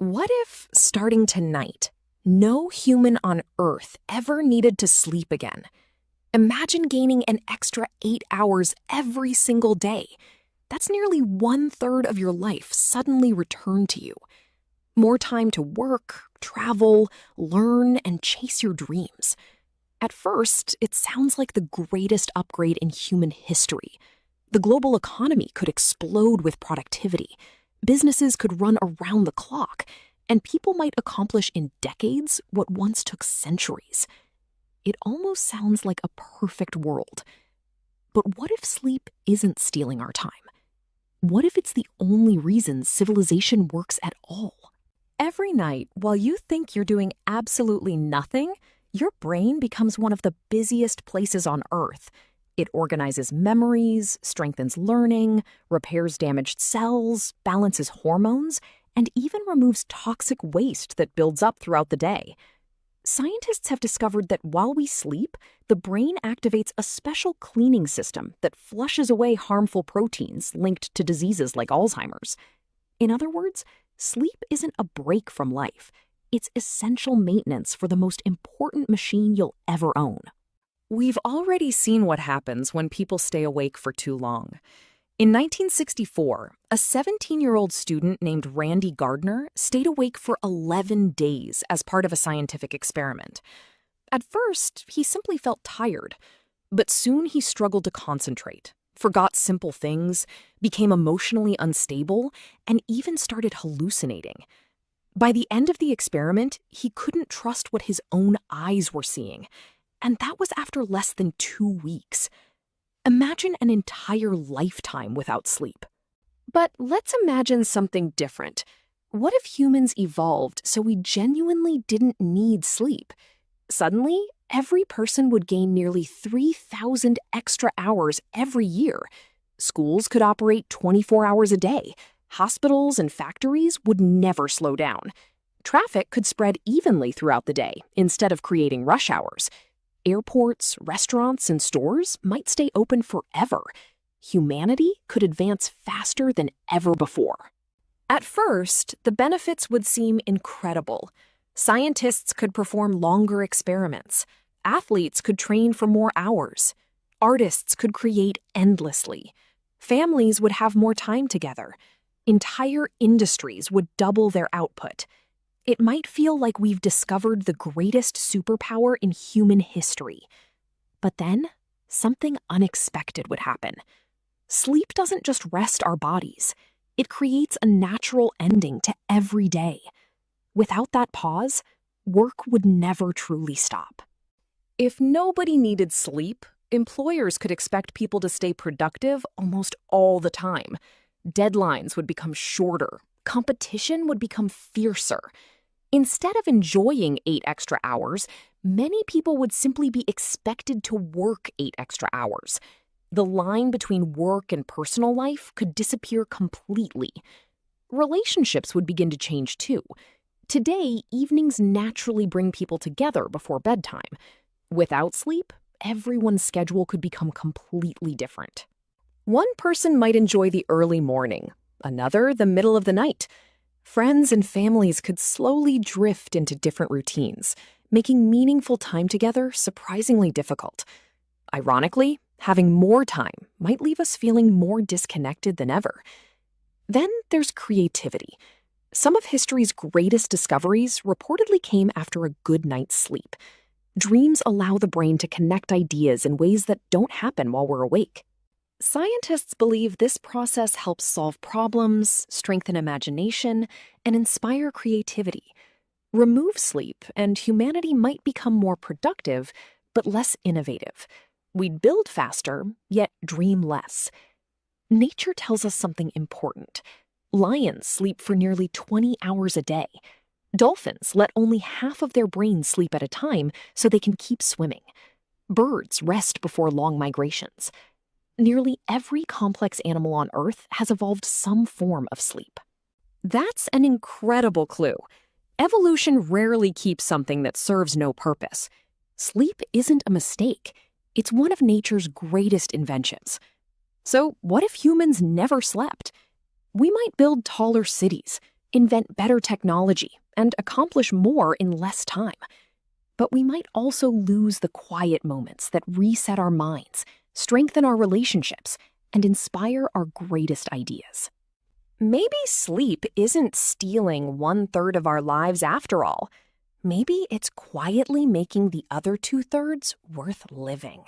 What if, starting tonight, no human on Earth ever needed to sleep again? Imagine gaining an extra 8 hours every single day. That's nearly 1/3 of your life suddenly returned to you. More time to work, travel, learn, and chase your dreams. At first, it sounds like the greatest upgrade in human history. The global economy could explode with productivity. Businesses could run around the clock, and people might accomplish in decades what once took centuries. It almost sounds like a perfect world. But what if sleep isn't stealing our time? What if it's the only reason civilization works at all? Every night, while you think you're doing absolutely nothing, your brain becomes one of the busiest places on Earth. It organizes memories, strengthens learning, repairs damaged cells, balances hormones, and even removes toxic waste that builds up throughout the day. Scientists have discovered that while we sleep, the brain activates a special cleaning system that flushes away harmful proteins linked to diseases like Alzheimer's. In other words, sleep isn't a break from life. It's essential maintenance for the most important machine you'll ever own. We've already seen what happens when people stay awake for too long. In 1964, a 17-year-old student named Randy Gardner stayed awake for 11 days as part of a scientific experiment. At first, he simply felt tired, but soon he struggled to concentrate, forgot simple things, became emotionally unstable, and even started hallucinating. By the end of the experiment, he couldn't trust what his own eyes were seeing, and that was after less than 2 weeks. Imagine an entire lifetime without sleep. But let's imagine something different. What if humans evolved so we genuinely didn't need sleep? Suddenly, every person would gain nearly 3,000 extra hours every year. Schools could operate 24 hours a day. Hospitals and factories would never slow down. Traffic could spread evenly throughout the day instead of creating rush hours. Airports, restaurants, and stores might stay open forever. Humanity could advance faster than ever before. At first, the benefits would seem incredible. Scientists could perform longer experiments. Athletes could train for more hours. Artists could create endlessly. Families would have more time together. Entire industries would double their output. It might feel like we've discovered the greatest superpower in human history. But then, something unexpected would happen. Sleep doesn't just rest our bodies. It creates a natural ending to every day. Without that pause, work would never truly stop. If nobody needed sleep, employers could expect people to stay productive almost all the time. Deadlines would become shorter. Competition would become fiercer. Instead of enjoying 8 extra hours, many people would simply be expected to work 8 extra hours. The line between work and personal life could disappear completely. Relationships would begin to change too. Today, evenings naturally bring people together before bedtime. Without sleep, everyone's schedule could become completely different. One person might enjoy the early morning, another the middle of the night. Friends and families could slowly drift into different routines, making meaningful time together surprisingly difficult. Ironically, having more time might leave us feeling more disconnected than ever. Then there's creativity. Some of history's greatest discoveries reportedly came after a good night's sleep. Dreams allow the brain to connect ideas in ways that don't happen while we're awake. Scientists believe this process helps solve problems, strengthen imagination, and inspire creativity. Remove sleep, and humanity might become more productive, but less innovative. We'd build faster, yet dream less. Nature tells us something important. Lions sleep for nearly 20 hours a day. Dolphins let only half of their brains sleep at a time so they can keep swimming. Birds rest before long migrations. Nearly every complex animal on Earth has evolved some form of sleep. That's an incredible clue. Evolution rarely keeps something that serves no purpose. Sleep isn't a mistake. It's one of nature's greatest inventions. So what if humans never slept? We might build taller cities, invent better technology, and accomplish more in less time. But we might also lose the quiet moments that reset our minds, strengthen our relationships, and inspire our greatest ideas. Maybe sleep isn't stealing 1/3 of our lives after all. Maybe it's quietly making the other 2/3 worth living.